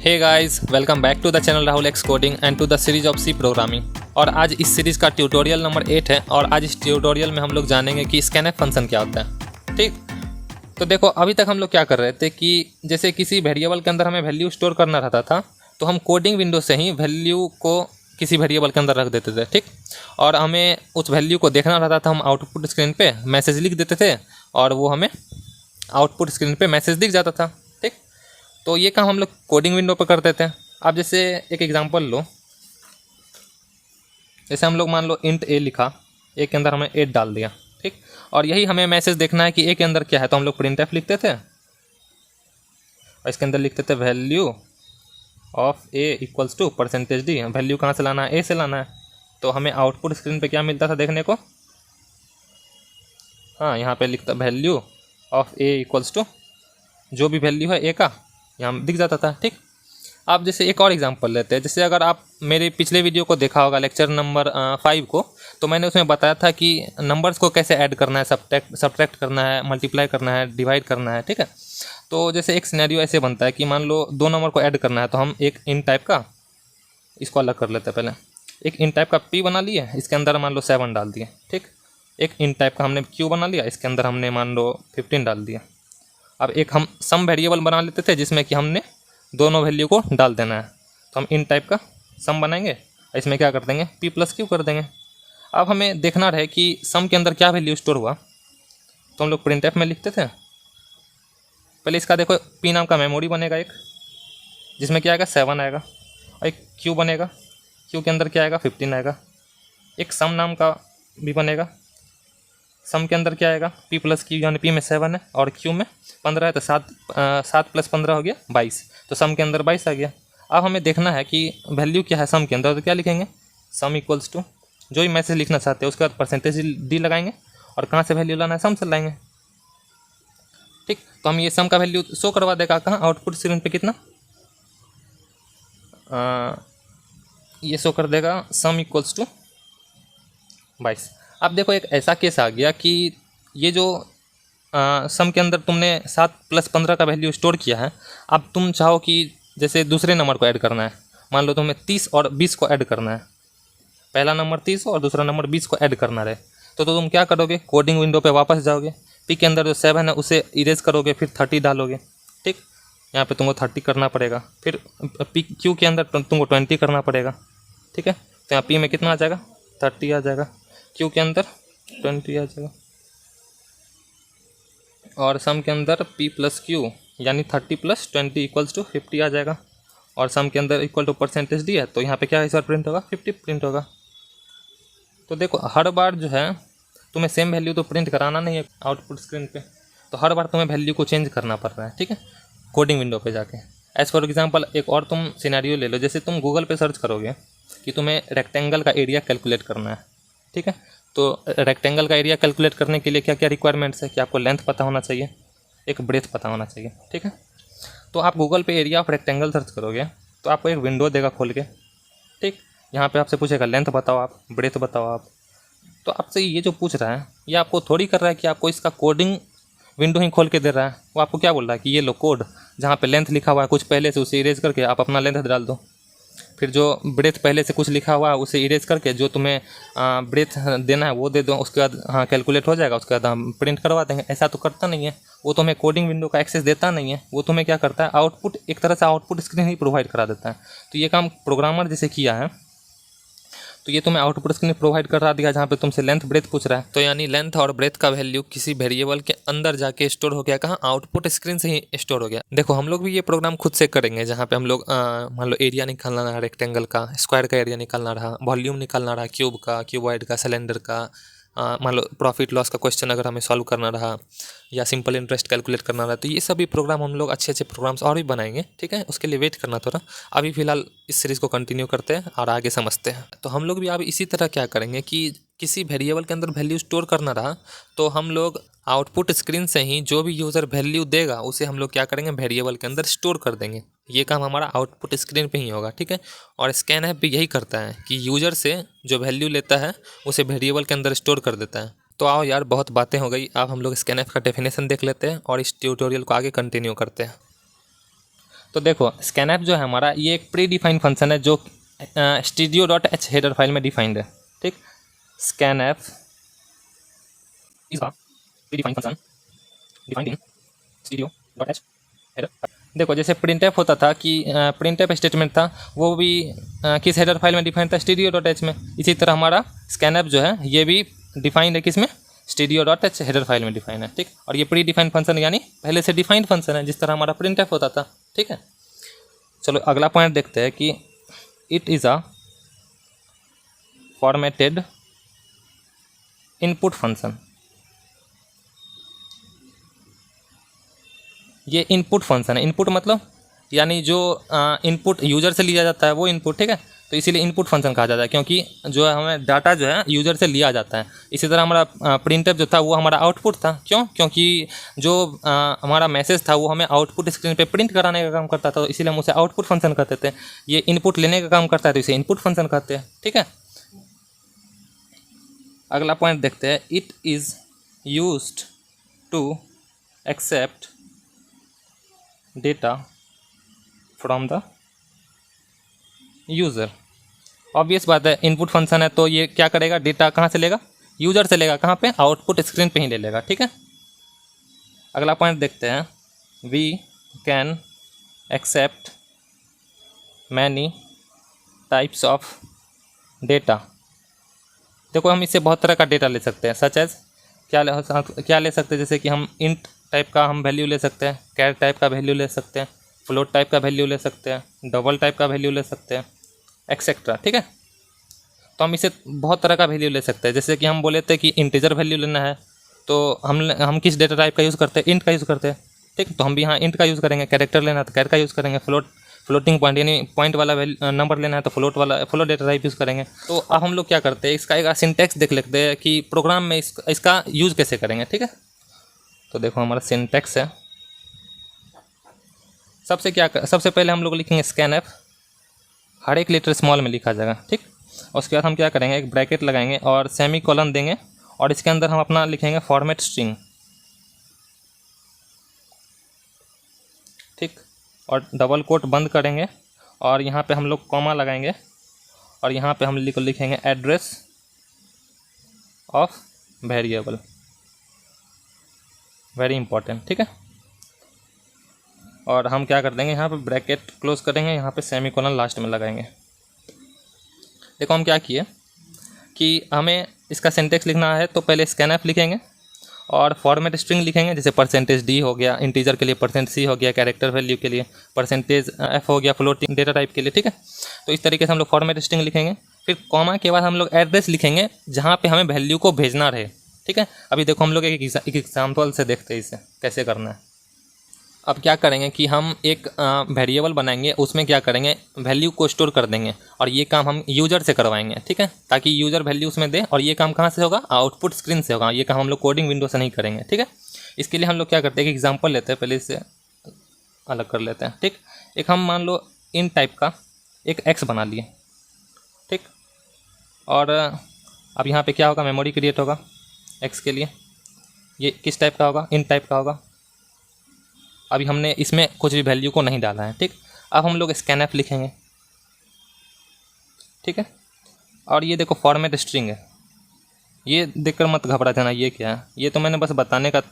Hey guys, welcome back to the channel Rahul X coding and to the series of C programming. और आज इस series का tutorial number 8 है और आज इस ट्यूटोरियल में हम लोग जानेंगे कि स्कैनएफ फंक्शन क्या होता है। ठीक, तो देखो अभी तक हम लोग क्या कर रहे थे कि जैसे किसी वेरिएबल के अंदर हमें वैल्यू स्टोर करना रहता था तो हम कोडिंग विंडो से ही वैल्यू को किसी वेरिएबल के अंदर रख देते थे। ठीक, और हमें उस वैल्यू को देखना रहता था, हम आउटपुट स्क्रीन पे मैसेज लिख देते थे और वो हमें आउटपुट स्क्रीन पे मैसेज दिख जाता था। ठीक, तो ये काम हम लोग कोडिंग विंडो पर करते थे। आप जैसे एक एग्जांपल लो, जैसे हम लोग मान लो इंट ए लिखा, ए के अंदर हमें 8 डाल दिया। ठीक, और यही हमें मैसेज देखना है कि ए के अंदर क्या है, तो हम लोग प्रिंटएफ लिखते थे और इसके अंदर लिखते थे value of a equals to %d। Value कहाँ से लाना है, ए से लाना है। तो हमें आउटपुट स्क्रीन पे क्या मिलता था देखने को, हाँ यहाँ पे लिखता value of a equals to जो भी वैल्यू है ए का, यहाँ दिख जाता था। ठीक, आप जैसे एक और एग्जांपल लेते हैं, जैसे अगर आप मेरे पिछले वीडियो को देखा होगा लेक्चर नंबर 5 को, तो मैंने उसमें बताया था कि नंबर्स को कैसे ऐड करना है, सब्ट्रैक्ट करना है, मल्टीप्लाई करना है, डिवाइड करना है। ठीक है, तो जैसे एक सिनेरियो ऐसे बनता है कि मान लो 2 नंबर को ऐड करना है, तो हम एक इन टाइप का, इसको अलग कर लेते हैं पहले, एक इन टाइप का p बना लिया, इसके अंदर मान लो 7 डाल दिए। ठीक, एक इन टाइप का हमने q बना लिया, इसके अंदर हमने मान लो 15 डाल दिया। अब एक हम सम वेरिएबल बना लेते थे जिसमें कि हमने दोनों वैल्यू को डाल देना है, तो हम इन टाइप का सम बनाएंगे, इसमें क्या कर देंगे p प्लस क्यू कर देंगे। अब हमें देखना रहे कि सम के अंदर क्या वैल्यू स्टोर हुआ, तो हम लोग प्रिंटएफ में लिखते थे। पहले इसका देखो p नाम का मेमोरी बनेगा एक, जिसमें क्या आएगा 7 आएगा, और एक q बनेगा, q के अंदर क्या आएगा 15 आएगा। एक सम नाम का भी बनेगा, सम के अंदर क्या आएगा p प्लस क्यू, यानी p में 7 है और q में 15 है, तो 7 प्लस 15 हो गया 22, तो सम के अंदर 22 आ गया। अब हमें देखना है कि वैल्यू क्या है सम के अंदर, तो क्या लिखेंगे सम इक्वल्स टू जो ही मैसेज लिखना चाहते हैं उसके बाद %d लगाएंगे और कहाँ से वैल्यू लाना है सम से लाएंगे। ठीक, तो हम ये सम का वैल्यू शो करवा देगा कहाँ, आउटपुट स्क्रीन पे कितना ये शो कर देगा सम इक्वल्स टू 22। अब देखो एक ऐसा केस आ गया कि ये जो सम के अंदर तुमने 7 प्लस 15 का वैल्यू स्टोर किया है, अब तुम चाहो कि जैसे दूसरे नंबर को ऐड करना है, मान लो तुम्हें 30 और 20 को ऐड करना है, पहला नंबर 30 और दूसरा नंबर 20 को ऐड करना रहे, तो तुम क्या करोगे, कोडिंग विंडो पे वापस जाओगे, पी के अंदर जो 7 है उसे इरेज करोगे, फिर 30 डालोगे। ठीक, यहाँ पे तुमको 30 करना पड़ेगा, फिर पी क्यू के अंदर तुमको 20 करना पड़ेगा। ठीक है, तो यहाँ पी में कितना आ जाएगा 30 आ जाएगा, क्यू के अंदर 20 आ जाएगा, और सम के अंदर p प्लस क्यू यानी 30 प्लस 20 इक्वल्स टू 50 आ जाएगा, और सम के अंदर इक्वल टू %d है, तो यहाँ पे क्या इस बार प्रिंट होगा 50 प्रिंट होगा। तो देखो हर बार जो है तुम्हें सेम वैल्यू तो प्रिंट कराना नहीं है आउटपुट स्क्रीन पे, तो हर बार तुम्हें वैल्यू को चेंज करना पड़ रहा है। ठीक है, कोडिंग विंडो पे जाके। एज फॉर एग्जांपल एक और तुम सिनेरियो ले लो, जैसे तुम गूगल पे सर्च करोगे कि तुम्हें रेक्टेंगल का एरिया कैलकुलेट करना है। ठीक है, तो रेक्टेंगल का एरिया कैलकुलेट करने के लिए क्या क्या रिक्वायरमेंट्स है कि आपको लेंथ पता होना चाहिए, एक ब्रेथ पता होना चाहिए। ठीक है, तो आप गूगल पे एरिया ऑफ रेक्टेंगल सर्च करोगे तो आपको एक विंडो देगा खोल के। ठीक, यहाँ पे आपसे पूछेगा लेंथ बताओ आप, ब्रेथ बताओ आप, तो आपसे ये जो पूछ रहा है ये आपको थोड़ी कर रहा है कि आपको इसका कोडिंग विंडो ही खोल के दे रहा है। वो आपको क्या बोल रहा है कि ये लो कोड, जहाँ पे लेंथ लिखा हुआ है कुछ पहले से उसे इरेज करके आप अपना लेंथ डाल दो, फिर जो ब्रेथ पहले से कुछ लिखा हुआ है उसे इरेज करके जो तुम्हें ब्रेथ देना है वो दे दो, उसके बाद हाँ कैलकुलेट हो जाएगा, उसके बाद हम प्रिंट करवा देंगे। ऐसा तो करता नहीं है, वो तुम्हें कोडिंग विंडो का एक्सेस देता नहीं है, वो तुम्हें क्या करता है आउटपुट, एक तरह से आउटपुट स्क्रीन ही प्रोवाइड करा देता है। तो ये काम प्रोग्रामर जैसे किया है, तो ये तुम्हें आउटपुट स्क्रीन प्रोवाइड करा दिया जहाँ पे तुमसे लेंथ ब्रेथ पूछ रहा है। तो यानी लेंथ और ब्रेथ का वैल्यू किसी वेरिएबल के अंदर जाके स्टोर हो गया, कहाँ आउटपुट स्क्रीन से ही स्टोर हो गया। देखो हम लोग भी ये प्रोग्राम खुद से करेंगे, जहाँ पे हम लोग मान लो एरिया निकालना रहा रेक्टेंगल का, स्क्वायर का एरिया निकालना रहा, वॉल्यूम निकालना रहा क्यूब का, क्यूबॉइड का, सिलेंडर का, मान लो प्रॉफिट लॉस का क्वेश्चन अगर हमें सॉल्व करना रहा, या सिंपल इंटरेस्ट कैलकुलेट करना रहा, तो ये सभी प्रोग्राम हम लोग अच्छे अच्छे प्रोग्राम्स और भी बनाएंगे। ठीक है, उसके लिए वेट करना थोड़ा, अभी फिलहाल इस सीरीज़ को कंटिन्यू करते हैं और आगे समझते हैं। तो हम लोग भी अब इसी तरह क्या करेंगे कि किसी वेरिएबल के अंदर वैल्यू स्टोर करना रहा तो हम लोग आउटपुट स्क्रीन से ही जो भी यूज़र वैल्यू देगा उसे हम लोग क्या करेंगे वेरिएबल के अंदर स्टोर कर देंगे। ये काम हमारा आउटपुट स्क्रीन पे ही होगा। ठीक है, और स्कैनएफ भी यही करता है कि यूज़र से जो वैल्यू लेता है उसे वेरिएबल के अंदर स्टोर कर देता है। तो आओ यार बहुत बातें हो गई, अब हम लोग स्कैनएफ का डेफिनेशन देख लेते हैं और इस ट्यूटोरियल को आगे कंटिन्यू करते हैं। तो देखो स्कैनएफ जो है हमारा ये एक प्री डिफाइंड फंक्शन है जो studio.h हेडर फाइल में डिफाइंड है, ठीक। Scanf is a pre defined function defined in studio.h header. देखो जैसे प्रिंटएफ होता था कि प्रिंटएफ स्टेटमेंट था वो भी किस हेडर फाइल में डिफाइंड था, studio.h में। इसी तरह हमारा स्कैनएफ जो है ये भी डिफाइंड है किस में, studio.h हेडर फाइल में डिफाइन है, ठीक। और ये प्री डिफाइंड फंक्शन यानी पहले से डिफाइंड फंक्शन है जिस तरह हमारा प्रिंटएफ होता था, ठीक है। चलो अगला पॉइंट देखते हैं कि it is a formatted input function. ये इनपुट फंक्शन है, इनपुट मतलब यानी जो इनपुट यूजर से लिया जाता है वो इनपुट, ठीक है। तो इसीलिए इनपुट फंक्शन कहा जाता है क्योंकि जो है हमें डाटा जो है यूजर से लिया जाता है। इसी तरह हमारा प्रिंटएफ जो था वो हमारा आउटपुट था, क्यों, क्योंकि जो हमारा मैसेज था वो हमें आउटपुट स्क्रीन पे प्रिंट कराने का काम करता था, तो इसीलिए हम उसे आउटपुट फंक्शन कहते थे। ये इनपुट लेने का काम करता है तो इसे इनपुट फंक्शन कहते हैं, ठीक है। अगला पॉइंट देखते हैं, it is used to accept data from the user. Obvious बात है, इनपुट फंक्शन है तो ये क्या करेगा, डेटा कहाँ से लेगा, यूजर से लेगा, कहाँ पे, आउटपुट स्क्रीन पे ही ले लेगा, ठीक है। अगला पॉइंट देखते हैं, we can accept many types of data. देखो हम इससे बहुत तरह का डेटा ले सकते हैं, सच एज क्या ले सकते हैं, जैसे कि हम इंट टाइप का हम वैल्यू ले सकते हैं, कैर टाइप का वैल्यू ले सकते हैं, फ्लोट टाइप का वैल्यू ले सकते हैं, डबल टाइप का वैल्यू ले सकते हैं, एक्सेट्रा, ठीक है। तो हम इसे बहुत तरह का वैल्यू ले सकते हैं। जैसे कि हम बोले थे कि इंटीजर वैल्यू लेना है तो हम किस डेटा टाइप का यूज़ करते हैं, इंट का यूज़ करते हैं, ठीक। तो हम भी यहाँ इंट का यूज़ करेंगे। कैरेक्टर लेना है तो कैर का यूज़ करेंगे। फ्लोटिंग पॉइंट यानी पॉइंट वाला नंबर लेना है तो फ्लोट डेटा टाइप यूज़ करेंगे। तो अब हम लोग क्या करते हैं, इसका एक सिंटैक्स देख लेते हैं कि प्रोग्राम में इसका यूज़ कैसे करेंगे, ठीक है। तो देखो हमारा सिंटैक्स है, सबसे पहले हम लोग लिखेंगे स्कैनएफ, हर एक लेटर स्मॉल में लिखा जाएगा, ठीक। और उसके बाद हम क्या करेंगे, एक ब्रैकेट लगाएंगे और सेमी कॉलन देंगे और इसके अंदर हम अपना लिखेंगे फॉर्मेट स्ट्रिंग, ठीक। और डबल कोट बंद करेंगे और यहाँ पे हम लोग कॉमा लगाएंगे और यहाँ पे हम लिखेंगे address of variable, very important, ठीक है। और हम क्या कर देंगे, यहाँ पे ब्रैकेट क्लोज करेंगे, यहाँ पे सेमीकोलन लास्ट में लगाएंगे। देखो हम क्या किए कि हमें इसका सिंटेक्स लिखना है तो पहले स्कैनएफ लिखेंगे और फॉर्मेट स्ट्रिंग लिखेंगे, जैसे %d हो गया इंटीजर के लिए, %c हो गया कैरेक्टर वैल्यू के लिए, %f हो गया फ्लोटिंग डेटा टाइप के लिए, ठीक है। तो इस तरीके से हम लोग फॉर्मेट स्ट्रिंग लिखेंगे। फिर कॉमा के बाद हम लोग एड्रेस लिखेंगे जहाँ पे हमें वैल्यू को भेजना रहे, ठीक है। अभी देखो हम लोग एक एग्जाम्पल से देखते हैं इसे कैसे करना है। अब क्या करेंगे कि हम एक वेरिएबल बनाएंगे, उसमें क्या करेंगे, वैल्यू को स्टोर कर देंगे और ये काम हम यूजर से करवाएंगे, ठीक है, ताकि यूजर वैल्यू उसमें दे। और ये काम कहाँ से होगा, आउटपुट स्क्रीन से होगा। ये काम हम लोग कोडिंग विंडो से नहीं करेंगे, ठीक है। इसके लिए हम लोग क्या करते हैं, एक एग्जाम्पल लेते हैं, पहले इसे अलग कर लेते हैं, ठीक। एक हम मान लो इन टाइप का एक एक्स बना लिए, ठीक। और अब यहाँ पे क्या होगा, मेमोरी क्रिएट होगा एक्स के लिए। ये किस टाइप का होगा, इन टाइप का होगा। अभी हमने इसमें कुछ भी वैल्यू को नहीं डाला है, ठीक। अब हम लोग स्कैनएफ लिखेंगे, ठीक है। और ये देखो फॉर्मेट स्ट्रिंग है, ये देखकर मत घबरा जाना, ये क्या है, ये तो मैंने बस बताने का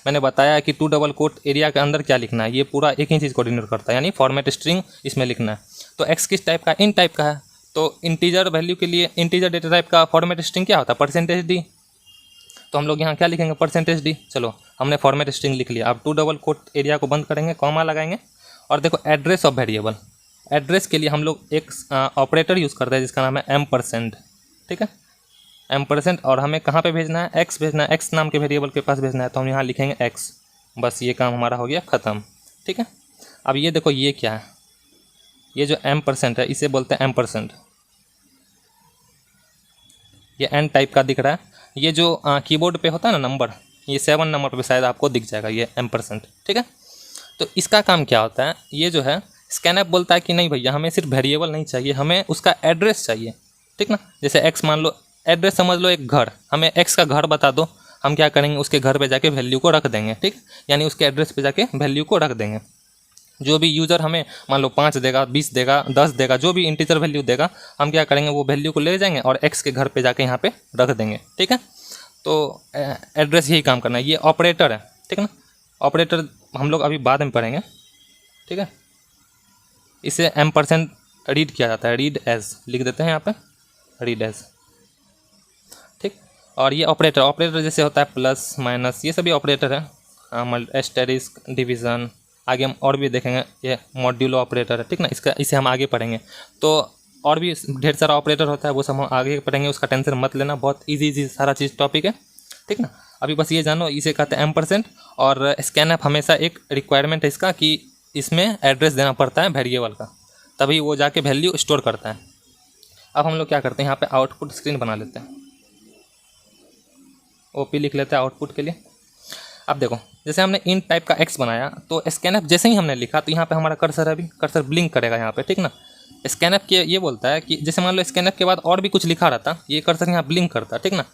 मैंने बताया कि 2 डबल कोट एरिया के अंदर क्या लिखना है, ये पूरा एक ही चीज़ को डिनोट करता है, यानी फॉर्मेट स्ट्रिंग इसमें लिखना है। तो एक्स किस टाइप का, इन टाइप का है, तो इंटीजर वैल्यू के लिए इंटीजर डेटा टाइप का फॉर्मेट स्ट्रिंग क्या होता है, %d। तो हम लोग यहाँ क्या लिखेंगे, %d। चलो हमने फॉर्मेट स्ट्रिंग लिख लिया। अब 2 डबल कोट एरिया को बंद करेंगे, कॉमा लगाएंगे और देखो एड्रेस ऑफ वेरिएबल। एड्रेस के लिए हम लोग एक ऑपरेटर यूज़ करते हैं जिसका नाम है %, ठीक है, %। और हमें कहाँ पे भेजना है, एक्स भेजना है, एक्स नाम के वेरिएबल के पास भेजना है, तो हम यहाँ लिखेंगे एक्स। बस ये काम हमारा हो गया ख़त्म, ठीक है। अब ये देखो ये क्या है, ये जो %, है इसे बोलते हैं %। ये n टाइप का दिख रहा है, ये जो कीबोर्ड पे होता है ना नंबर, ये 7 नंबर पे शायद आपको दिख जाएगा ये %, ठीक है। तो इसका काम क्या होता है, ये जो है स्कैनएफ बोलता है कि नहीं भैया हमें सिर्फ वेरिएबल नहीं चाहिए, हमें उसका एड्रेस चाहिए, ठीक ना। जैसे एक्स मान लो, एड्रेस समझ लो एक घर, हमें एक्स का घर बता दो, हम क्या करेंगे उसके घर पे जाके वैल्यू को रख देंगे, ठीक, यानी उसके एड्रेस पे जाके वैल्यू को रख देंगे। जो भी यूज़र हमें मान लो 5 देगा, 20 देगा, 10 देगा, जो भी इंटीजर वैल्यू देगा, हम क्या करेंगे वो वैल्यू को ले जाएंगे और एक्स के घर पे जाके यहाँ पे रख देंगे। ठीक है, तो एड्रेस यही काम करना है। ये ऑपरेटर है, ठीक है ना। ऑपरेटर हम लोग अभी बाद में पढ़ेंगे, ठीक है। इसे M% रीड किया जाता है, रीड एज लिख देते हैं यहाँ पे, रीड एज, ठीक। और ये ऑपरेटर, ऑपरेटर जैसे होता है प्लस माइनस, ये सभी ऑपरेटर है, एस्टेरिस्क, डिवीज़न, आगे हम और भी देखेंगे। ये मॉड्यूलो ऑपरेटर है, ठीक ना, इसका इसे हम आगे पढ़ेंगे। तो और भी ढेर सारा ऑपरेटर होता है, वो सब हम आगे पढ़ेंगे, उसका टेंशन मत लेना, बहुत इजी सारा चीज़ टॉपिक है, ठीक ना। अभी बस ये जानो, इसे कहते हैं M%। और स्कैनएफ हमेशा एक रिक्वायरमेंट है इसका कि इसमें एड्रेस देना पड़ता है वेरिएबल का, तभी वो जाके वैल्यू स्टोर करता है। अब हम लोग क्या करते हैं, यहाँ पे आउटपुट स्क्रीन बना लेते हैं, OP लिख लेते हैं आउटपुट के लिए। अब देखो, जैसे हमने इन टाइप का एक्स बनाया, तो स्कैनएफ जैसे ही हमने लिखा तो यहाँ पे हमारा कर्सर है, अभी कर्सर ब्लिंक करेगा यहाँ पे, ठीक ना। स्कैनएफ के ये बोलता है कि जैसे मान लो स्कैनएफ के बाद और भी कुछ लिखा रहता, ये कर्सर यहाँ ब्लिंक करता, ठीक ना।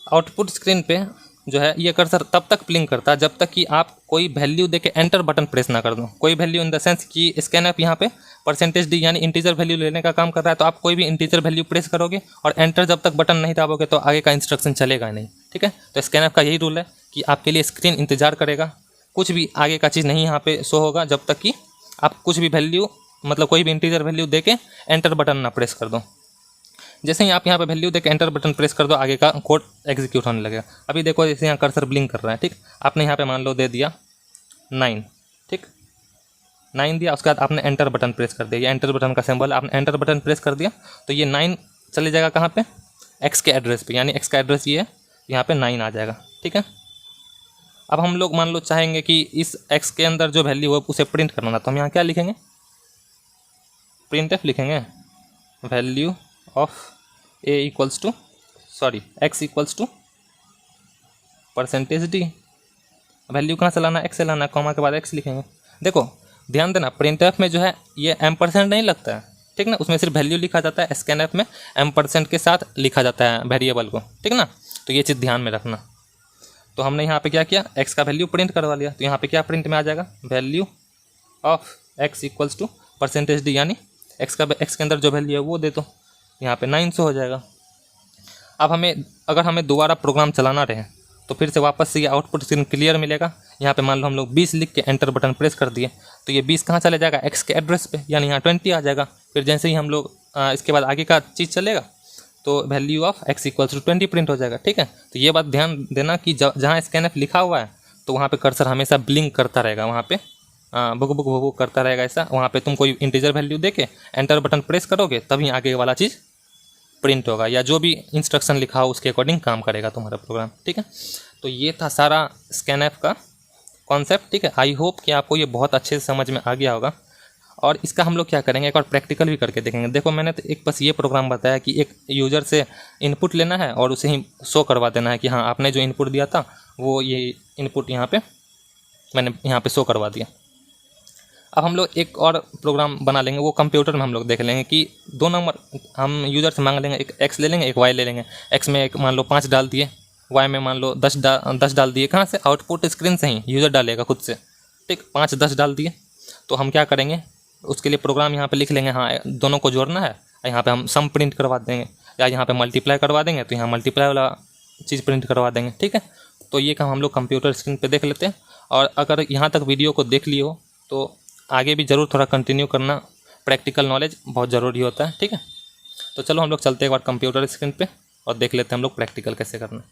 आउटपुट स्क्रीन पे जो है ये कर्सर तब तक ब्लिंक करता है जब तक कि आप कोई वैल्यू देके एंटर बटन प्रेस ना कर दो। कोई वैल्यू इन द सेंस कि स्कैनएफ यहाँ पे %d यानी इंटीजर वैल्यू लेने का काम कर रहा है, तो आप कोई भी इंटीजर वैल्यू प्रेस करोगे और एंटर जब तक बटन नहीं दाबोगे तो आगे का इंस्ट्रक्शन चलेगा नहीं, ठीक है। तो स्कैनएफ का यही रूल है कि आपके लिए स्क्रीन इंतजार करेगा, कुछ भी आगे का चीज़ नहीं यहाँ पे शो होगा जब तक कि आप कुछ भी वैल्यू, मतलब कोई भी इंटीजर वैल्यू देके एंटर बटन ना प्रेस कर दो। जैसे ही आप यहाँ पे वैल्यू देके एंटर बटन प्रेस कर दो, आगे का कोड एग्जीक्यूट होने लगेगा। अभी देखो जैसे यहाँ कर्सर ब्लिंक कर रहा है, ठीक। आपने यहाँ पे मान लो दे दिया 9, ठीक, 9 दिया, उसके बाद आपने एंटर बटन प्रेस कर दिया, ये एंटर बटन का सिंबल, आपने एंटर बटन प्रेस कर दिया तो ये 9 चले जाएगा कहाँ पे, एक्स के एड्रेस पे, यानी एक्स का एड्रेस ये है, यहाँ पे 9 आ जाएगा, ठीक है। अब हम लोग मान लो चाहेंगे कि इस एक्स के अंदर जो वैल्यू है उसे प्रिंट करना, तो हम यहाँ क्या लिखेंगे, printf लिखेंगे, value of a equals to, sorry x equals to %d। Value कहाँ से लाना, x से लाना, कॉमा के बाद x लिखेंगे। देखो ध्यान देना, printf में जो है ये M% नहीं लगता है, ठीक ना, उसमें सिर्फ वैल्यू लिखा जाता है। स्कैनएफ में M% के साथ लिखा जाता है वेरिएबल को, ठीक ना। तो ये चीज़ ध्यान में रखना। तो हमने यहाँ पे क्या किया, x का वैल्यू प्रिंट करवा लिया, तो यहाँ पे क्या प्रिंट में आ जाएगा, value of x equals to %d, यानी x के अंदर जो वैल्यू है वो दे दो, यहाँ पे 900 हो जाएगा। अब अगर हमें दोबारा प्रोग्राम चलाना रहे तो फिर से वापस से ये आउटपुट स्क्रीन क्लियर मिलेगा। यहाँ पे मान लो हम लोग 20 लिख के एंटर बटन प्रेस कर दिए, तो ये 20 कहाँ चले जाएगा, एक्स के एड्रेस पे, यानी यहाँ 20 आ जाएगा। फिर जैसे ही हम लोग इसके बाद आगे का चीज़ चलेगा तो value of x equals to 20 print हो जाएगा, ठीक है। तो ये बात ध्यान देना कि जहाँ स्कैनएफ लिखा हुआ है तो वहाँ पे कर्सर हमेशा ब्लिंक करता रहेगा, वहाँ पे बुक बुक बुक करता रहेगा ऐसा। वहाँ पे तुम कोई इंटीजर वैल्यू दे के एंटर बटन प्रेस करोगे तभी आगे वाला चीज़ प्रिंट होगा, या जो भी इंस्ट्रक्शन लिखा हो उसके अकॉर्डिंग काम करेगा तुम्हारा प्रोग्राम, ठीक है। तो ये था सारा स्कैनएफ का कॉन्सेप्ट, ठीक है। आई होप कि आपको ये बहुत अच्छे से समझ में आ गया होगा। और इसका हम लोग क्या करेंगे, एक और प्रैक्टिकल भी करके देखेंगे। देखो मैंने तो एक बस ये प्रोग्राम बताया कि एक यूज़र से इनपुट लेना है और उसे ही शो करवा देना है कि हाँ आपने जो इनपुट दिया था वो ये इनपुट यहाँ पे मैंने यहाँ पे शो करवा दिया। अब हम लोग एक और प्रोग्राम बना लेंगे, वो कंप्यूटर में हम लोग देख लेंगे कि 2 नंबर हम यूज़र से मांग लेंगे, एक एक्स ले लेंगे एक वाई ले लेंगे। एक्स में एक मान लो 5 डाल दिए, वाई में मान लो 10 डाल दिए। कहाँ से, आउटपुट स्क्रीन से ही यूज़र डालेगा खुद से, ठीक। 5 10 डाल दिए तो हम क्या करेंगे, उसके लिए प्रोग्राम यहाँ पे लिख लेंगे, हाँ दोनों को जोड़ना है, यहाँ पे हम सम प्रिंट करवा देंगे, या यहाँ पे मल्टीप्लाई करवा देंगे तो यहाँ मल्टीप्लाई वाला चीज़ प्रिंट करवा देंगे, ठीक है। तो ये काम हम लोग कंप्यूटर स्क्रीन पे देख लेते हैं। और अगर यहाँ तक वीडियो को देख लिए हो तो आगे भी ज़रूर थोड़ा कंटिन्यू करना, प्रैक्टिकल नॉलेज बहुत ज़रूरी होता है, ठीक है। तो चलो हम लोग चलते हैं एक बार कंप्यूटर स्क्रीन पे और देख लेते हैं हम लोग प्रैक्टिकल कैसे करना है।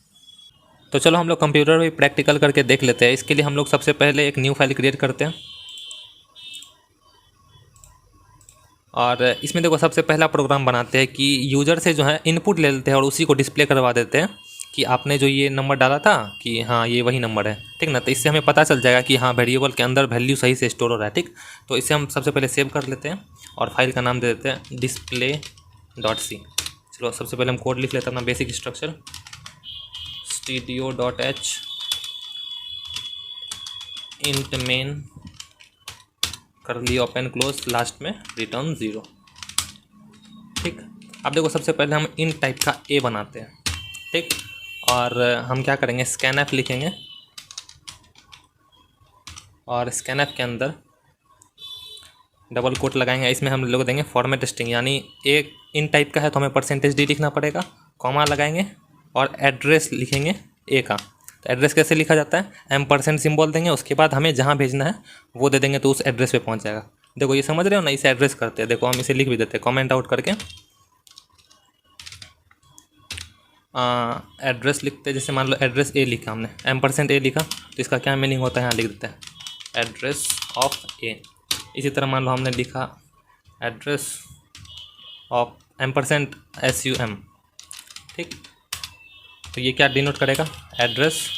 तो चलो हम लोग कंप्यूटर पे प्रैक्टिकल करके देख लेते हैं। इसके लिए हम लोग सबसे पहले एक न्यू फाइल क्रिएट करते हैं और इसमें देखो सबसे पहला प्रोग्राम बनाते हैं कि यूज़र से जो है इनपुट ले लेते हैं और उसी को डिस्प्ले करवा देते हैं कि आपने जो ये नंबर डाला था कि हाँ ये वही नंबर है, ठीक ना। तो इससे हमें पता चल जाएगा कि हाँ वेरिएबल के अंदर वैल्यू सही से स्टोर हो रहा है, ठीक। तो इसे हम सबसे पहले सेव कर लेते हैं और फाइल का नाम दे देते हैं display.c। चलो सबसे पहले हम कोड लिख लेते हैं अपना basic structure, studio.h int main करली ओपन क्लोज लास्ट में रिटर्न 0, ठीक। अब देखो सबसे पहले हम इन टाइप का ए बनाते हैं, ठीक। और हम क्या करेंगे, स्कैनएफ लिखेंगे और स्कैनएफ के अंदर डबल कोट लगाएंगे, इसमें हम लोग देंगे फॉर्मेट स्ट्रिंग, यानी एक इन टाइप का है तो हमें परसेंटेज डी लिखना पड़ेगा, कॉमा लगाएंगे और एड्रेस लिखेंगे ए का। तो एड्रेस कैसे लिखा जाता है, M% सिंबल देंगे, उसके बाद हमें जहाँ भेजना है वो दे देंगे तो उस एड्रेस पे पहुँच जाएगा। देखो ये समझ रहे हो ना, इसे एड्रेस करते हैं। देखो हम इसे लिख भी देते हैं कमेंट आउट करके, एड्रेस लिखते हैं। जैसे मान लो एड्रेस ए लिखा हमने, M% ए लिखा, तो इसका क्या मीनिंग होता है यहाँ लिख देते हैं, एड्रेस ऑफ ए। इसी तरह मान लो हमने लिखा एड्रेस ऑफ M% SUM, ठीक, तो ये क्या डिनोट करेगा, एड्रेस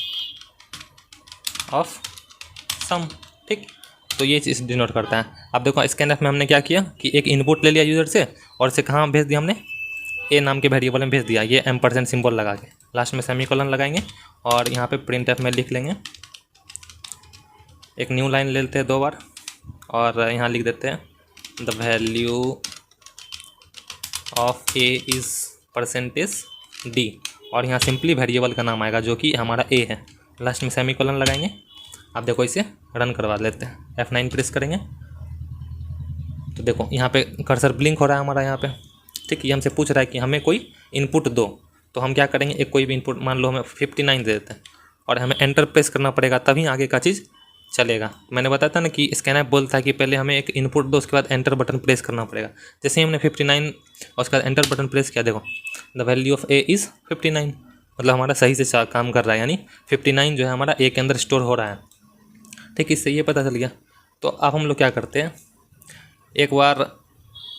ऑफ सम, ठीक। तो ये चीज़ डिनोट करता है। अब देखो स्कैनएफ में हमने क्या किया कि एक इनपुट ले लिया यूज़र से और इसे कहाँ भेज दिया हमने, ए नाम के वेरिएबल में भेज दिया, ये M% सिंबल लगा के, लास्ट में सेमीकोलन लगाएंगे और यहाँ पे प्रिंटएफ में लिख लेंगे, एक न्यू लाइन ले लेते हैं 2 बार और यहाँ लिख देते हैं the value of A is percentage D, और यहाँ सिंपली वेरिएबल का नाम आएगा जो कि हमारा ए है, लास्ट में सेमीकोलन लगाएंगे। अब देखो इसे रन करवा लेते हैं, F9 प्रेस करेंगे तो देखो यहाँ पे कर्सर ब्लिंक हो रहा है हमारा यहाँ पे, ठीक। ये हमसे पूछ रहा है कि हमें कोई इनपुट दो, तो हम क्या करेंगे, एक कोई भी इनपुट मान लो हमें 59 दे देते हैं और हमें एंटर प्रेस करना पड़ेगा तभी आगे का चीज़ चलेगा। मैंने बताया था ना कि स्कैनएफ बोलता है कि पहले हमें एक इनपुट दो, उसके बाद एंटर बटन प्रेस करना पड़ेगा। जैसे ही हमने 59 और उसके बाद एंटर बटन प्रेस किया, देखो the value of A is 59, मतलब हमारा सही से काम कर रहा है, यानी 59 जो है हमारा ए के अंदर स्टोर हो रहा है, ठीक। इससे ये पता चल गया। तो अब हम लोग क्या करते हैं, एक बार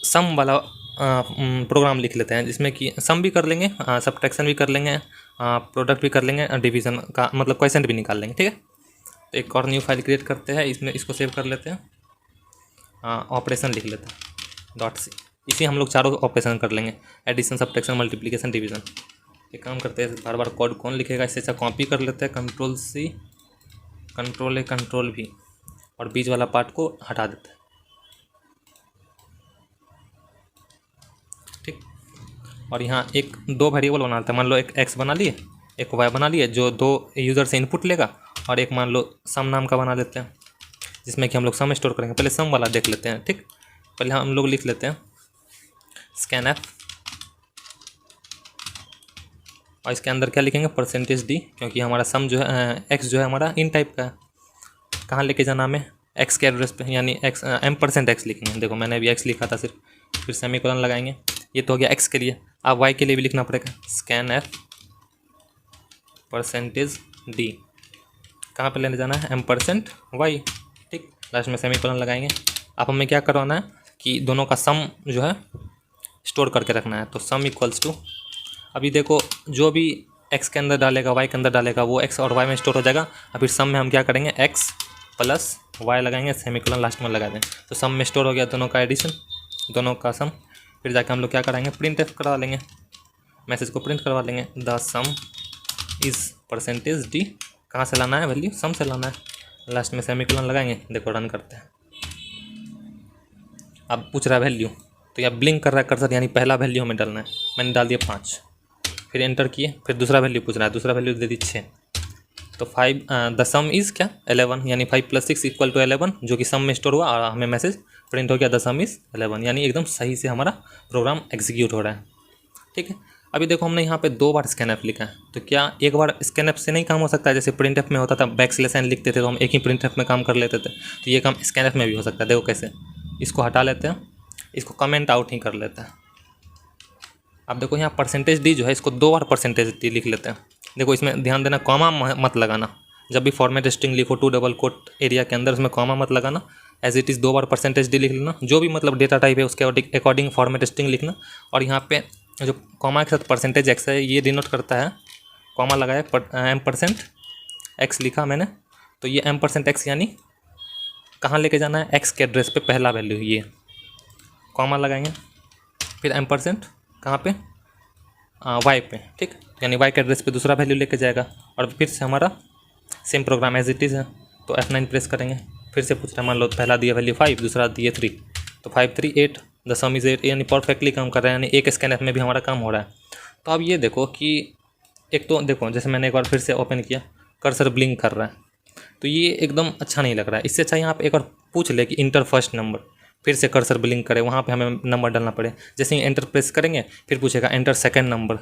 सम वाला प्रोग्राम लिख लेते हैं जिसमें कि सम भी कर लेंगे, सब्ट्रैक्शन भी कर लेंगे, प्रोडक्ट भी कर लेंगे, डिवीज़न का मतलब क्वेश्चन भी निकाल लेंगे, ठीक है। तो एक और न्यू फाइल क्रिएट करते हैं, इसमें इसको सेव कर लेते हैं, ऑपरेशन लिख लेते हैं .c। इसी हम लोग चारों ऑपरेशन कर लेंगे, एडिशन, सब्ट्रैक्शन, मल्टीप्लिकेशन, डिवीज़न। एक काम करते हैं, बार बार कोड कौन लिखेगा, इससे अच्छा कॉपी कर लेते हैं, Ctrl+C, Ctrl+A, Ctrl+V और बीच वाला पार्ट को हटा देते हैं, ठीक। और यहाँ एक 2 वेरिएबल बनाते हैं, मान लो एक x बना लिए, एक y बना लिए, जो 2 यूज़र से इनपुट लेगा, और एक मान लो सम नाम का बना देते हैं जिसमें कि हम लोग सम स्टोर करेंगे। पहले सम वाला देख लेते हैं, ठीक। पहले हम लोग लिख लेते हैं स्कैनएफ और इसके अंदर क्या लिखेंगे, परसेंटेज डी, क्योंकि हमारा सम जो है x जो है हमारा इन टाइप का है। कहाँ लेके जाना हमें, x के एड्रेस पे, यानी x M%x लिखेंगे। देखो मैंने अभी x लिखा था सिर्फ, फिर सेमीकोलन लगाएंगे, ये तो हो गया x के लिए। अब y के लिए भी लिखना पड़ेगा, स्कैनएफ परसेंटेज डी, कहाँ पे लेने जाना है, M%y, ठीक। लास्ट में सेमीकोलन लगाएंगे। अब हमें क्या करवाना है कि दोनों का सम जो है स्टोर करके रखना है, तो सम इक्वल्स टू, अभी देखो जो भी x के अंदर डालेगा y के अंदर डालेगा वो x और y में स्टोर हो जाएगा। और फिर सम में हम क्या करेंगे, x प्लस y लगाएंगे, सेमीकोलन लास्ट में लगा दें, तो सम में स्टोर हो गया दोनों का एडिशन, दोनों का सम। फिर जाके हम लोग क्या कराएंगे, प्रिंटएफ करवा लेंगे, मैसेज को प्रिंट करवा लेंगे, the some is percentage D, कहाँ से लाना है वैल्यू, सम से लाना है, लास्ट में सेमीकोलन लगाएंगे। देखो रन करते हैं, अब पूछ रहा है वैल्यू, तो यहाँ ब्लिंक कर रहा है कर्सर, यानी पहला वैल्यू हमें डालना है, मैंने डाल दिया 5, फिर एंटर किए, फिर दूसरा वैल्यू पूछ रहा है, दूसरा वैल्यू दे दी 6, तो 5 द सम इज़ क्या 11, यानी 5 + 6 = 11, जो कि सम में स्टोर हुआ और हमें मैसेज प्रिंट हो गया द सम इज़ 11, यानी एकदम सही से हमारा प्रोग्राम एग्जीक्यूट हो रहा है, ठीक है। अभी देखो हमने यहाँ पे 2 बार स्कैनएफ लिखा है, तो क्या एक बार स्कैनएफ से नहीं काम हो सकता है, जैसे प्रिंटएफ में होता था बैकस्लैश n लिखते थे तो हम एक ही प्रिंटएफ में काम कर लेते थे, तो ये काम स्कैनएफ में भी हो सकता है। देखो कैसे, इसको हटा लेते हैं, इसको कमेंट आउट ही कर लेते हैं। अब देखो यहाँ परसेंटेज डी जो है, इसको 2 बार परसेंटेज डी लिख लेते हैं। देखो इसमें ध्यान देना, कॉमा मत लगाना, जब भी फॉर्मेट स्ट्रिंग लिखो 2 डबल कोट एरिया के अंदर उसमें कॉमा मत लगाना, एज इट इज़ 2 बार परसेंटेज डी लिख लेना, जो भी मतलब डेटा टाइप है उसके अकॉर्डिंग फॉर्मेट स्ट्रिंग लिखना। और यहाँ पे जो कॉमा के साथ परसेंटेज एक्स है ये डिनोट करता है, कॉमा लगाया M%x लिखा मैंने, तो ये M%x यानी कहाँ लेके जाना है, x के एड्रेस पे पहला वैल्यू, ये कॉमा लगाएंगे, फिर M% कहाँ पे, y पे, ठीक, यानी y के एड्रेस पे दूसरा वैल्यू लेके जाएगा। और फिर से हमारा same program as it is है, तो F9 प्रेस करेंगे, फिर से पूछ रहा है, मान लो पहला दिया वैल्यू 5, दूसरा दिए 3, तो 5 3 8, द सम इज़ 8, यानी परफेक्टली काम कर रहा है, यानी एक स्कैनएफ में भी हमारा काम हो रहा है। तो अब ये देखो कि एक तो देखो जैसे मैंने एक बार फिर से ओपन किया, कर्सर ब्लिंक कर रहा है, तो ये एकदम अच्छा नहीं लग रहा है। इससे अच्छा यहाँ पे एक बार पूछ ले कि इंटर फर्स्ट नंबर, फिर से कर्सर ब्लिंक करे, वहाँ पे हमें नंबर डालना पड़े। जैसे ही एंटर प्रेस करेंगे फिर पूछेगा एंटर सेकंड नंबर,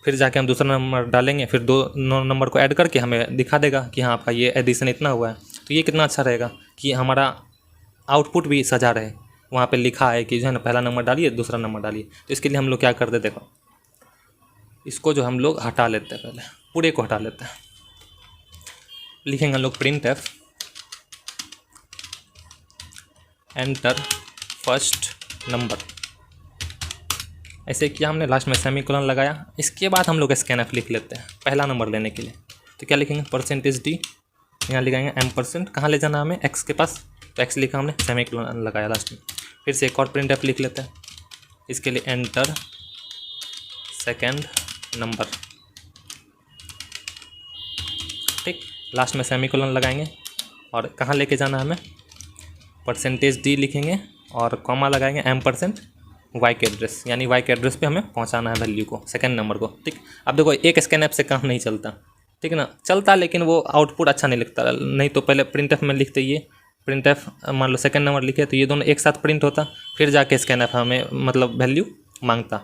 फिर जाके हम दूसरा नंबर डालेंगे, फिर दो नंबर को ऐड करके हमें दिखा देगा कि हाँ आपका ये एडिशन इतना हुआ है। तो ये कितना अच्छा रहेगा कि हमारा आउटपुट भी सजा रहे, वहाँ पे लिखा है कि जो है ना पहला नंबर डालिए दूसरा नंबर डालिए। तो इसके लिए हम लोग क्या करते, देखो इसको जो हम लोग हटा लेते हैं, पहले पूरे को हटा लेते हैं। लिखेंगे हम लोग print F enter first number, ऐसे किया हमने, लास्ट में सेमीकोलन लगाया। इसके बाद हम लोग स्कैन एफ लिख लेते हैं पहला नंबर लेने के लिए। तो क्या लिखेंगे, परसेंटेज डी, यहाँ लिखाएंगे M%, कहाँ ले जाना हमें, एक्स के पास, तो एक्स लिखा हमने, सेमीकोलन लगाया लास्ट में। फिर से एक और प्रिंट एफ लिख लेते हैं, इसके लिए एंटर सेकेंड नंबर, ठीक, लास्ट में सेमीकोलन लगाएंगे और कहाँ लेके जाना है हमें, परसेंटेज डी लिखेंगे और कॉमा लगाएंगे M% वाई के एड्रेस, यानी वाई के एड्रेस पे हमें पहुंचाना है वैल्यू को, सेकंड नंबर को, ठीक। अब देखो एक स्कैन ऐप से काम नहीं चलता, ठीक है ना, चलता लेकिन वो आउटपुट अच्छा नहीं लिखता। नहीं तो पहले प्रिंट एफ में लिखते, ये प्रिंट एफ मान लो सेकंड नंबर लिखे तो ये दोनों एक साथ प्रिंट होता, फिर जाके स्कैन एफ हमें मतलब वैल्यू मांगता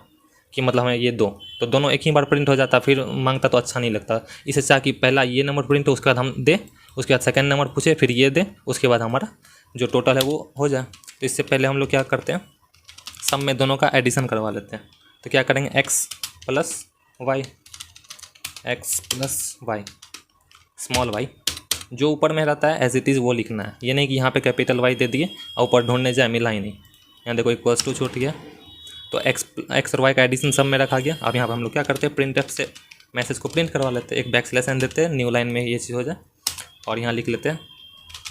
कि मतलब हमें ये दो, तो दोनों एक ही बार प्रिंट हो जाता, फिर मांगता तो अच्छा नहीं लगता। इससे चाह कि पहला ये नंबर प्रिंट हो, उसके बाद हम दे, उसके बाद सेकंड नंबर पूछे, फिर ये दे, उसके बाद हमारा जो टोटल है वो हो जाए। तो इससे पहले हम लोग क्या करते हैं, सब में दोनों का एडिशन करवा लेते हैं। तो क्या करेंगे, x plus y, x plus y, small y, जो ऊपर में रहता है एज इट इज़ वो लिखना है, ये नहीं कि यहाँ पे कैपिटल वाई दे दिए और ऊपर ढूंढने जाए, मिला ही नहीं। यहाँ देखो इक्वल्स टू छूट गया, तो एक्स और वाई का एडिशन सब में रखा गया। अब यहाँ पर हम लोग क्या करते हैं, प्रिंट एफ से मैसेज को प्रिंट करवा लेते हैं, एक बैकस्लैश एन देते हैं, न्यू लाइन में ये चीज़ हो जाए, और यहाँ लिख लेते हैं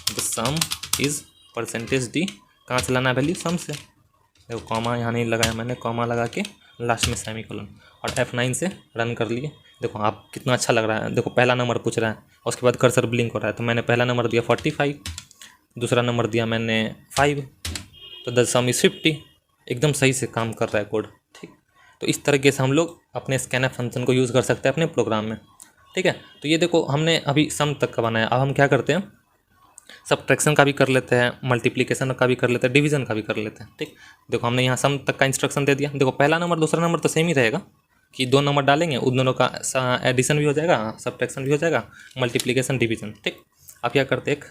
the some is percentage D, कहाँ से लाना है वैल्यू, सम से। देखो कॉमा यहाँ नहीं लगाया मैंने, कॉमा लगा के लास्ट में सेमीकोलन, और F9 से रन कर लिए। देखो आप कितना अच्छा लग रहा है, देखो पहला नंबर पूछ रहा है और उसके बाद कर्सर ब्लिंक हो रहा है। तो मैंने पहला नंबर दिया 45, दूसरा नंबर दिया मैंने 5, तो द सम इज़ 50, एकदम सही से काम कर रहा है कोड, ठीक। तो इस तरीके से हम लोग अपने स्कैनएफ फंक्शन को यूज़ कर सकते हैं अपने प्रोग्राम में, ठीक है। तो ये देखो हमने अभी सम तक का बनाया, अब हम क्या करते हैं, सब्ट्रैक्शन का भी कर लेते हैं, मल्टीप्लिकेशन का भी कर लेते हैं, डिवीजन का भी कर लेते हैं, ठीक। देखो हमने यहाँ सम तक का इंस्ट्रक्शन दे दिया। देखो पहला नंबर दूसरा नंबर तो सेम ही रहेगा कि दो नंबर डालेंगे, उन दोनों का एडिशन भी हो जाएगा, सब्ट्रैक्शन भी हो जाएगा, मल्टीप्लिकेशन डिवीजन, ठीक। अब क्या करते एक,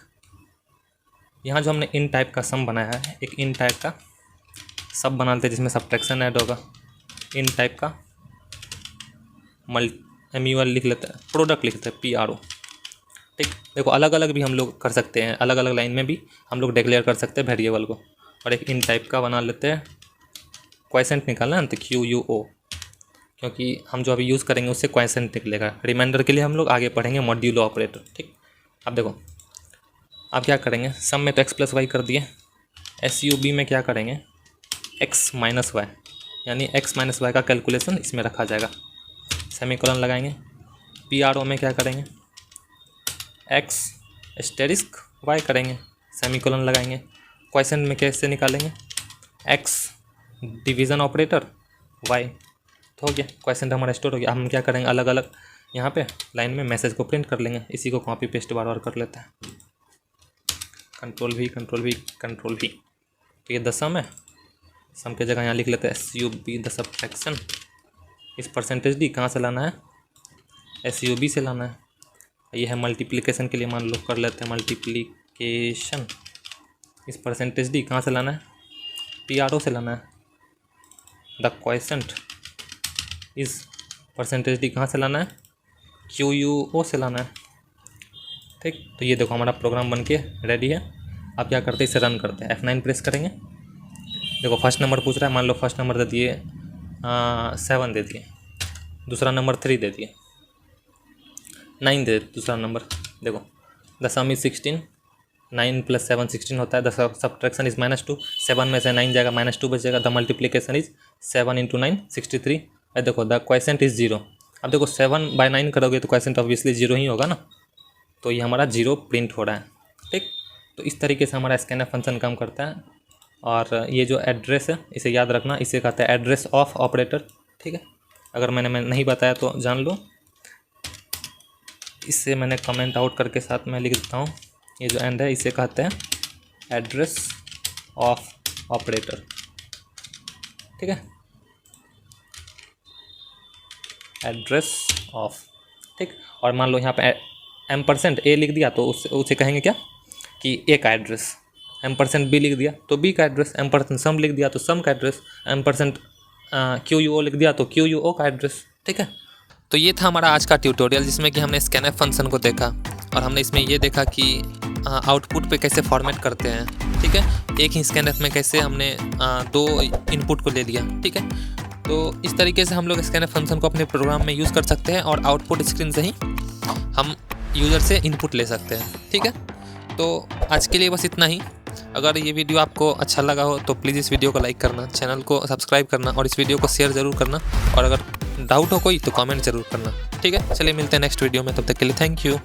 यहाँ जो हमने इन टाइप का सम बनाया है, एक इन टाइप का सब बना लेते हैं जिसमें सब्ट्रैक्शन ऐड होगा, इन टाइप का MUL लिख लेते हैं, प्रोडक्ट लिख लेते हैं PRO, ठीक। देखो अलग अलग भी हम लोग कर सकते हैं, अलग अलग लाइन में भी हम लोग डिक्लेयर कर सकते हैं वेरिएबल को। और एक इन टाइप का बना लेते हैं, क्वेसेंट निकालना है तो QUO, क्योंकि हम जो अभी यूज़ करेंगे उससे क्वेसेंट निकलेगा। रिमाइंडर के लिए हम लोग आगे पढ़ेंगे मॉड्यूलो ऑपरेटर, ठीक। अब देखो अब क्या करेंगे, सम में तो x प्लस वाई कर दिए, SUB में क्या करेंगे, x माइनस वाई, यानी x माइनस वाई का कैलकुलेशन इसमें रखा जाएगा, सेमीकोलन लगाएंगे। PRO में क्या करेंगे, x एस्टेरिस्क y करेंगे, सेमीकोलन लगाएंगे। क्वेश्चन में कैसे निकालेंगे, x डिवीज़न ऑपरेटर y, तो हो गया क्वेश्चन हमारा स्टोर हो गया। हम क्या करेंगे, अलग अलग यहाँ पे लाइन में मैसेज को प्रिंट कर लेंगे, इसी को कॉपी पेस्ट बार बार कर लेते हैं, control V control V control V। तो ये दसम है, सम के जगह यहाँ लिख लेते हैं SUB द सब्ट्रैक्शन इस परसेंटेज डी, कहाँ से लाना है, SUB से लाना है। ये है मल्टीप्लिकेशन के लिए, मान लो कर लेते हैं मल्टीप्लिकेशन इस परसेंटेज डी, कहाँ से लाना है, PRO से लाना है। द क्वेसेंट इस परसेंटेज डी कहाँ से लाना है, QUO से लाना है, ठीक। तो ये देखो हमारा प्रोग्राम बन के रेडी है। अब क्या करते हैं, इसे रन करते हैं, F9 प्रेस करेंगे। देखो फर्स्ट नंबर पूछ रहा है, मान लो फर्स्ट नंबर दे दिए 7 दे दिए, दूसरा नंबर 3 दे दिए, 9 दे दूसरा नंबर। देखो द सम इज 16, 9 + 7 16 होता है। द सब्ट्रैक्शन इज -2, 7 में से 9 जाएगा, -2 बचेगा। The multiplication is 7 × 9 63। देखो द क्वेसेंट इज 0। अब देखो 7/9 करोगे तो क्वेसेंट ऑब्वियसली 0 ही होगा ना, तो ये हमारा 0 प्रिंट हो रहा है, ठीक। तो इस तरीके से हमारा स्कैनएफ फंक्शन काम करता है। और ये जो एड्रेस है इसे याद रखना, इसे कहते हैं एड्रेस ऑफ ऑपरेटर, ठीक है। अगर मैंने नहीं बताया तो जान लो, इससे मैंने कमेंट आउट करके साथ में लिख देता हूँ। ये जो एंड है इसे कहते हैं एड्रेस ऑफ ऑपरेटर, ठीक है, एड्रेस ऑफ, ठीक। और मान लो यहाँ पे %a लिख दिया तो उसे कहेंगे क्या कि ए का एड्रेस, %b लिख दिया तो बी का एड्रेस, %sum लिख दिया तो सम का एड्रेस, $QUO लिख दिया तो QUO का एड्रेस, ठीक है। तो ये था हमारा आज का ट्यूटोरियल जिसमें कि हमने स्कैनफ फंक्शन को देखा और हमने इसमें ये देखा कि आउटपुट पे कैसे फॉर्मेट करते हैं, ठीक है। एक ही स्कैनफ में कैसे हमने 2 इनपुट को ले लिया, ठीक है। तो इस तरीके से हम लोग स्कैनफ फंक्शन को अपने प्रोग्राम में यूज़ कर सकते हैं और आउटपुट स्क्रीन से ही हम यूज़र से इनपुट ले सकते हैं, ठीक है। तो आज के लिए बस इतना ही। अगर ये वीडियो आपको अच्छा लगा हो तो प्लीज़ इस वीडियो को लाइक करना, चैनल को सब्सक्राइब करना और इस वीडियो को शेयर ज़रूर करना, और अगर डाउट हो कोई तो कमेंट ज़रूर करना, ठीक है। चलिए मिलते हैं नेक्स्ट वीडियो में, तब तक के लिए थैंक यू।